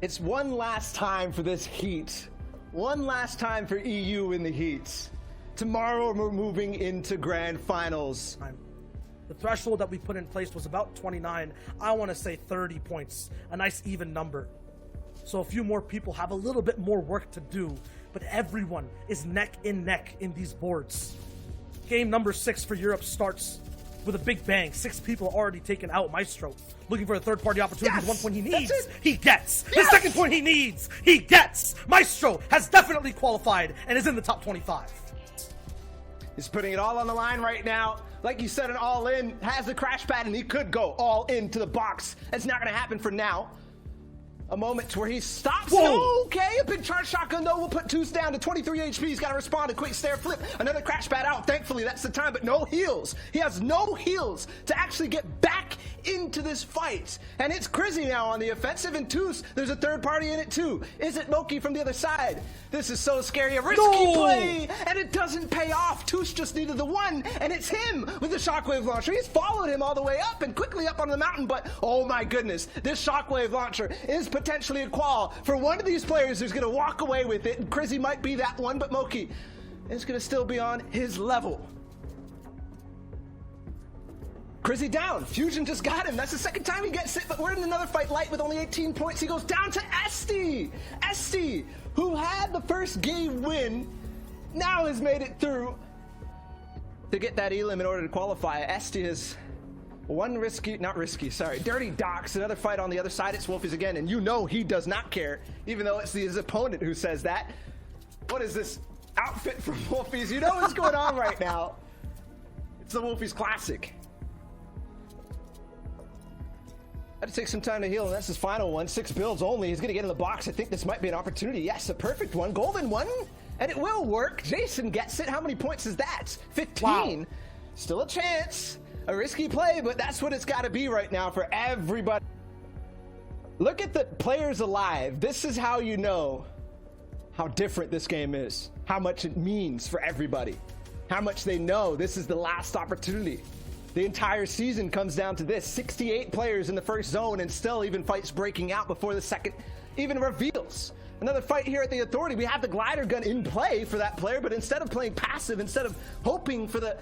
It's one last time for this heat. One last time for EU in the heats. Tomorrow we're moving into grand finals. The threshold that we put in place was about 29. I want to say 30 points. A nice even number. So a few more people have a little bit more work to do, but everyone is neck in neck in these boards. Game number 6 for Europe starts with a big bang. 6 people already taken out. Maestro looking for a third-party opportunity. Yes, the 1 point he needs, he gets. Yes. The 2nd point he needs, he gets. Maestro has definitely qualified and is in the top 25. He's putting it all on the line right now. Like you said, an all-in, has the crash pad, and he could go all into the box. That's not going to happen for now. A moment where he stops. Whoa. Okay, a big charge shotgun though will put Tooth down to 23 HP. He's got to respond. A quick stare flip. Another crash pad out. Thankfully, that's the time, but no heals. He has no heals to actually get back into this fight. And it's Crizzy now on the offensive, and Tooth, there's a third party in it too. Is it Moki from the other side? This is so scary. A risky play, and it doesn't pay off. Tooth just needed the one, and it's him with the shockwave launcher. He's followed him all the way up and quickly up on the mountain, but oh my goodness, this shockwave launcher is potentially a qual for one of these players who's going to walk away with it, and Crizzy might be that one, but Moki is going to still be on his level. Crizzy down. Fusion just got him. That's the 2nd time he gets it, but we're in another fight. Light with only 18 points. He goes down to Esty. Esty, who had the first game win, now has made it through to get that elim in order to qualify. Esty is one Dirty Docks, another fight on the other side. It's Wolfies again, and you know he does not care, even though it's his opponent who says that. What is this outfit from Wolfies? You know what's going on right now. It's the Wolfies Classic. Had to take some time to heal, and that's his final one. 6 builds only. He's going to get in the box. I think this might be an opportunity. Yes, a perfect one. Golden one, and it will work. Jason gets it. How many points is that? 15. Wow. Still a chance. A risky play, but that's what it's got to be right now for everybody. Look at the players alive. This is how you know how different this game is. How much it means for everybody. How much they know this is the last opportunity. The entire season comes down to this. 68 players in the first zone, and still even fights breaking out before the second even reveals. Another fight here at the Authority. We have the glider gun in play for that player, but instead of playing passive, instead of hoping for the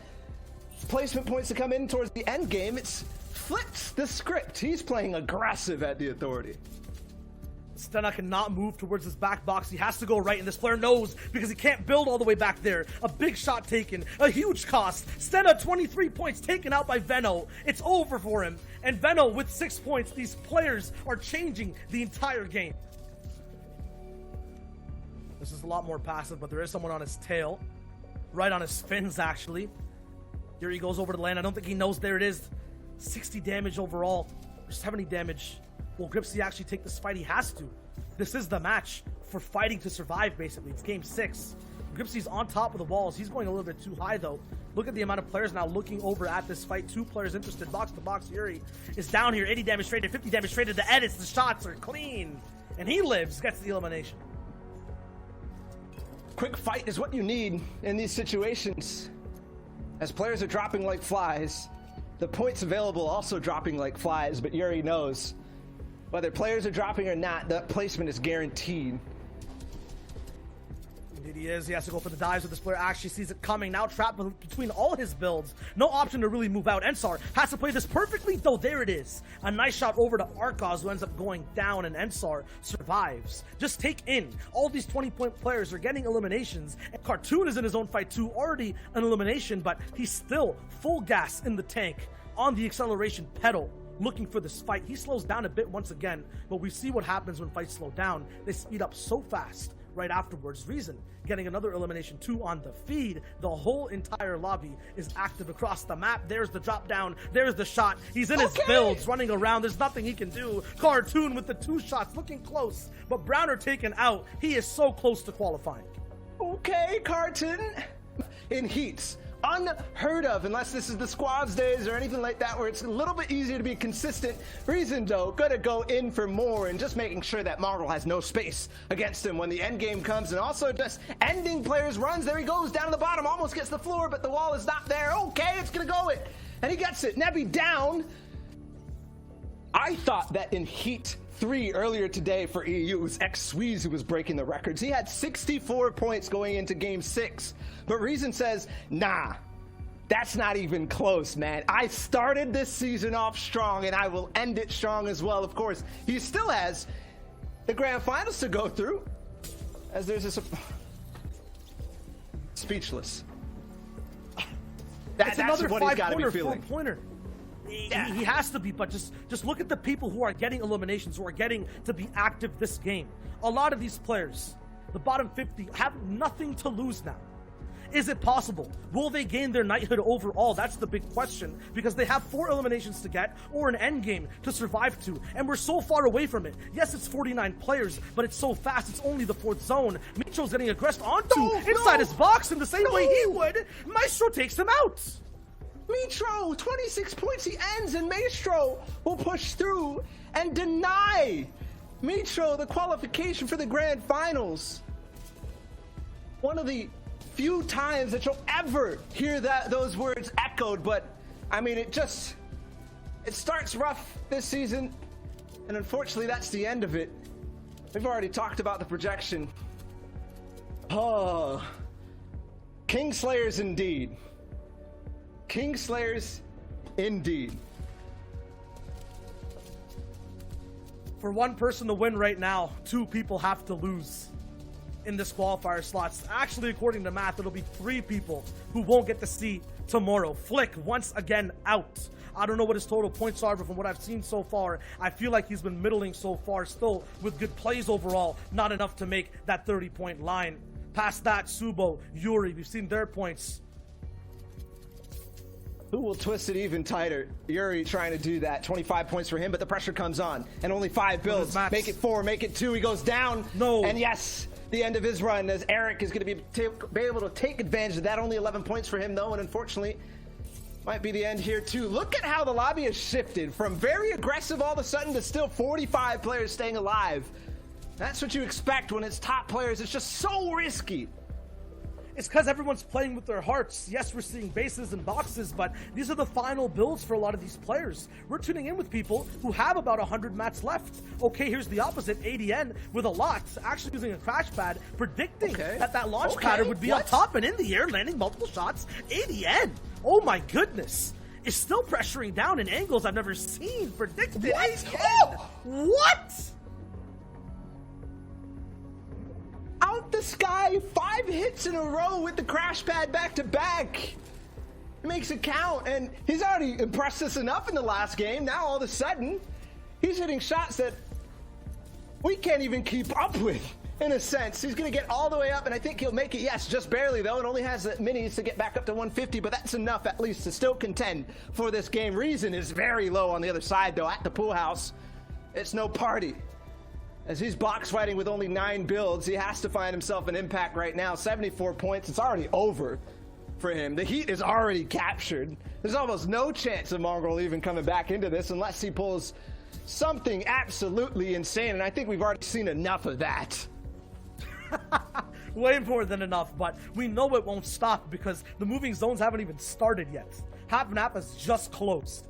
placement points to come in towards the end game, it's flipped the script. He's playing aggressive at the Authority. Stena cannot move towards his back box. He has to go right, and this player knows because he can't build all the way back there. A big shot taken, a huge cost. Stena 23 points taken out by Venno. It's over for him. And Venno with 6 points. These players are changing the entire game. This is a lot more passive, but there is someone on his tail. Right on his fins, actually. Here he goes over to land. I don't think he knows. There it is. 60 damage overall. 70 damage. Will Gripsy actually take this fight? He has to. This is the match for fighting to survive, basically. It's game 6. Gripsy's on top of the walls. He's going a little bit too high, though. Look at the amount of players now looking over at this fight. 2 players interested. Box to box. Yuri is down here. 80 damage traded, 50 damage traded. The edits, the shots are clean. And he lives, gets the elimination. Quick fight is what you need in these situations. As players are dropping like flies, the points available also dropping like flies, but Yuri knows whether players are dropping or not, that placement is guaranteed. Indeed he is. He has to go for the dives, but this player actually sees it coming. Now trapped between all his builds. No option to really move out. Ensar has to play this perfectly, though. There it is. A nice shot over to Arcos, who ends up going down, and Ensar survives. Just take in. All these 20-point players are getting eliminations. And Cartoon is in his own fight, too. Already an elimination, but he's still full gas in the tank on the acceleration pedal, looking for this fight. He slows down a bit once again, but we see what happens when fights slow down. They speed up so fast right afterwards. Reason getting another elimination 2 on the feed. The whole entire lobby is active across the map. There's the drop down. There's the shot. He's in his builds, running around. There's nothing he can do. Cartoon with the 2 shots, looking close, but Browner taken out. He is so close to qualifying. Okay, Cartoon. In heats. Unheard of, unless this is the squads days or anything like that, where it's a little bit easier to be consistent. Reason though, gonna go in for more and just making sure that Marvel has no space against him when the end game comes, and also just ending players' runs. There he goes down to the bottom, almost gets the floor, but the wall is not there. Okay, it's gonna go it, and he gets it. Nebby down. I thought that in heat 3 earlier today for EU. It was X-Sweeze who was breaking the records. He had 64 points going into game 6. But Reason says, nah, that's not even close, man. I started this season off strong, and I will end it strong as well. Of course, he still has the grand finals to go through, as there's this... Speechless. That's another what he's got to be feeling. Four-pointer. He has to be, but just look at the people who are getting eliminations, who are getting to be active this game. A lot of these players, the bottom 50, have nothing to lose now. Is it possible? Will they gain their knighthood overall? That's the big question, because they have 4 eliminations to get or an end game to survive to, and we're so far away from it. Yes, it's 49 players, but it's so fast. It's only the 4th zone. Mitro's getting aggressed onto inside his box in the same way he would. Maestro takes him out. Mitro, 26 points, he ends, and Maestro will push through and deny Mitro the qualification for the grand finals. One of the few times that you'll ever hear those words echoed, but I mean, it starts rough this season, and unfortunately that's the end of it. We've already talked about the projection. Oh, Kingslayers indeed. Kingslayers indeed. For one person to win right now, 2 people have to lose in this qualifier slots. Actually, according to math, it'll be 3 people who won't get to see tomorrow. Flick, once again, out. I don't know what his total points are, but from what I've seen so far, I feel like he's been middling so far, still with good plays overall, not enough to make that 30-point line. Past that, Subo, Yuri, we've seen their points. Who will twist it even tighter? Yuri trying to do that. 25 points for him, but the pressure comes on. And only 5 builds. Make it 4, make it 2. He goes down. No. And yes, the end of his run, as Eric is going to be able to take advantage of that. Only 11 points for him, though, and unfortunately, might be the end here, too. Look at how the lobby has shifted from very aggressive all of a sudden to still 45 players staying alive. That's what you expect when it's top players. It's just so risky. It's because everyone's playing with their hearts. Yes, we're seeing bases and boxes, but these are the final builds for a lot of these players. We're tuning in with people who have about 100 mats left. Okay, here's the opposite. ADN with a lot, actually using a crash pad, predicting that launch pattern would be on top and in the air, landing multiple shots. ADN, oh my goodness, is still pressuring down in angles I've never seen. Predicted. What? What? Out the sky, 5 hits in a row with the crash pad back to back. Makes it count, and he's already impressed us enough in the last game. Now all of a sudden, he's hitting shots that we can't even keep up with, in a sense. He's gonna get all the way up, and I think he'll make it, yes, just barely though. It only has the minis to get back up to 150, but that's enough at least to still contend for this game. Reason is very low on the other side though, at the pool house. It's no party. As he's box fighting with only 9 builds, he has to find himself an impact right now. 74 points, it's already over for him. The heat is already captured. There's almost no chance of Mongrel even coming back into this unless he pulls something absolutely insane, and I think we've already seen enough of that. Way more than enough, but we know it won't stop because the moving zones haven't even started yet. Half Nap has just closed.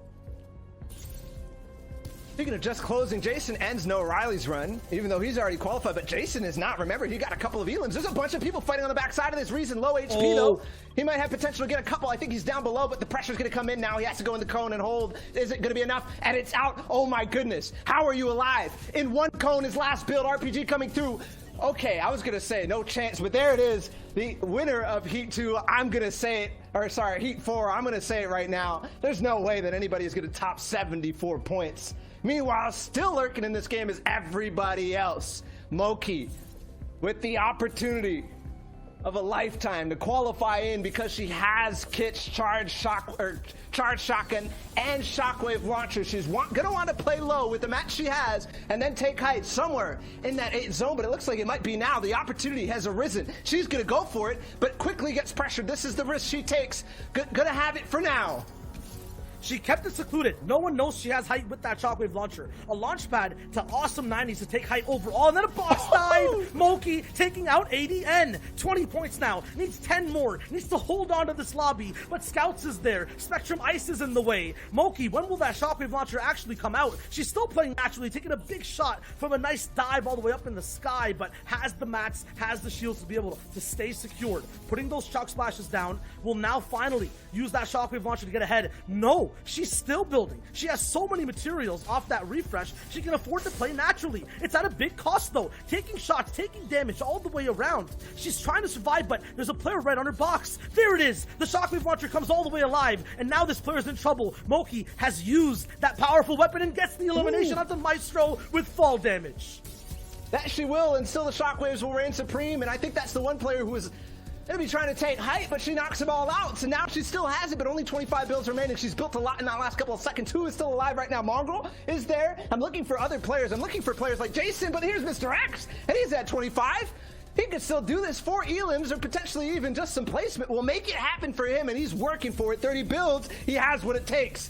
Speaking of just closing, Jason ends Noah Riley's run, even though he's already qualified, but Jason is not. Remember, he got a couple of elims. There's a bunch of people fighting on the backside of this. Reason low HP, though. He might have potential to get a couple. I think he's down below, but the pressure's going to come in now. He has to go in the cone and hold. Is it going to be enough? And it's out. Oh, my goodness. How are you alive? In one cone, his last build, RPG coming through. Okay, I was going to say no chance, but there it is. The winner of Heat 2, I'm going to say it, or sorry, Heat 4, I'm going to say it right now. There's no way that anybody is going to top 74 points. Meanwhile, still lurking in this game is everybody else. Moki, with the opportunity of a lifetime to qualify in because she has Kit's charge shotgun and shockwave launcher. She's gonna want to play low with the match she has and then take height somewhere in that 8 zone, but it looks like it might be now. The opportunity has arisen. She's gonna go for it, but quickly gets pressured. This is the risk she takes. Gonna have it for now. She kept it secluded. No one knows she has height with that shockwave launcher. A launch pad to awesome 90s to take height overall, and then a box dive. Moki taking out ADN. 20 points now. Needs 10 more. Needs to hold on to this lobby, but Scouts is there. Spectrum Ice is in the way. Moki, when will that shockwave launcher actually come out? She's still playing naturally, taking a big shot from a nice dive all the way up in the sky, but has the mats, has the shields to be able to stay secured. Putting those shock splashes down will now finally use that shockwave launcher to get ahead. No, she's still building. She has so many materials off that refresh, she can afford to play naturally. It's at a big cost though, taking shots, taking damage all the way around. She's trying to survive, but there's a player right on her box. There it is. The shockwave launcher comes all the way alive, and now this player's in trouble. Moki has used that powerful weapon and gets the elimination onto Maestro with fall damage. That she will, and still the shockwaves will reign supreme, and I think that's the one player who is going to be trying to take height, but she knocks them all out, so now she still has it, but only 25 builds remaining. She's built a lot in that last couple of seconds. Who is still alive right now? Mongrel is there. I'm looking for other players. I'm looking for players like Jason, but here's Mr. X, and he's at 25. He could still do this. 4 elims or potentially even just some placement will make it happen for him, and he's working for it. 30 builds, he has what it takes.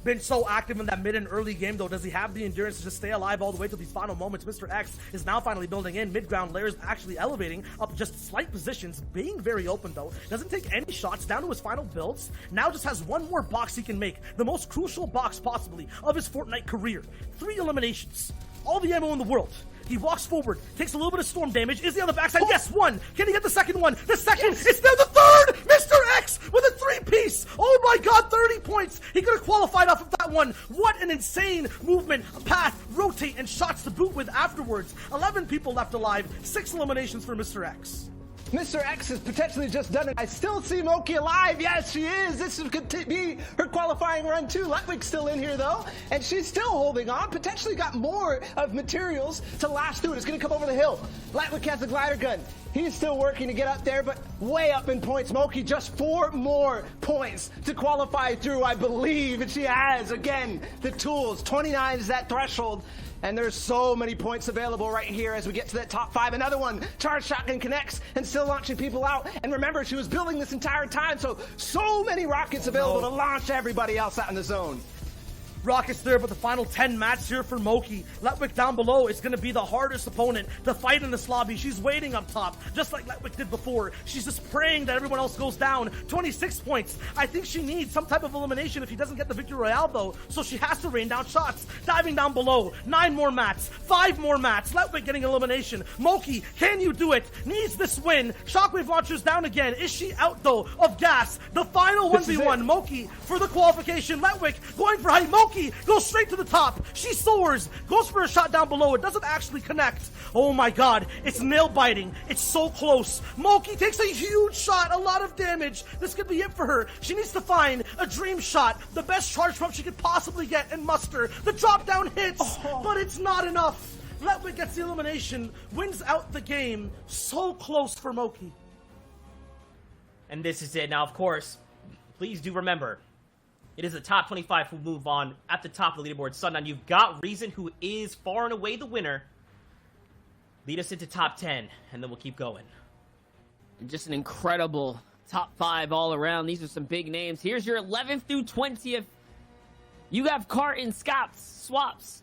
Been so active in that mid and early game though. Does he have the endurance to just stay alive all the way to these final moments? Mr. X is now finally building in. Mid-ground layers actually elevating up just slight positions, being very open though. Doesn't take any shots, down to his final builds. Now just has one more box he can make. The most crucial box possibly of his Fortnite career. 3 eliminations. All the ammo in the world. He walks forward, takes a little bit of storm damage. Is he on the backside? Yes, 1. Can he get the second one? The second, yes. It's now the third! Mr. X with a 3-piece! Oh my god, 30 points! He could have qualified off of that one. What an insane movement, path, rotate, and shots to boot with afterwards. 11 people left alive, 6 eliminations for Mr. X. Mr. X has potentially just done it. I still see Moki alive. Yes, she is. This could be her qualifying run too. Letwig's still in here though, and she's still holding on. Potentially got more of materials to last through it. It's going to come over the hill. Letwig has the glider gun. He's still working to get up there, but way up in points. Moki just 4 more points to qualify through, I believe, and she has, again, the tools. 29 is that threshold. And there's so many points available right here as we get to that top 5. Another one, charge shotgun connects and still launching people out. And remember, she was building this entire time, so many rockets available to launch everybody else out in the zone. Rockets there, but the final 10 mats here for Moki. Letwig down below is going to be the hardest opponent to fight in this lobby. She's waiting up top, just like Letwig did before. She's just praying that everyone else goes down. 26 points. I think she needs some type of elimination if he doesn't get the victory royale, though, so she has to rain down shots. Diving down below. 9 more mats. 5 more mats. Letwig getting elimination. Moki, can you do it? Needs this win. Shockwave launcher's down again. Is she out, though, of gas? The final 1v1. Moki for the qualification. Letwig going for height. Moki goes straight to the top. She soars, goes for a shot down below. It doesn't actually connect. Oh my god, it's nail biting. It's so close. Moki takes a huge shot, a lot of damage. This could be it for her. She needs to find a dream shot, the best charge pump she could possibly get and muster. The drop down hits, but it's not enough. Letwig gets the elimination, wins out the game. So close for Moki. And this is it. Now, of course, please do remember, it is the top 25 who move on at the top of the leaderboard. Sundown, you've got Reason, who is far and away the winner. Lead us into top 10, and then we'll keep going. Just an incredible top 5 all around. These are some big names. Here's your 11th through 20th. You have Carton, Scops, Swaps,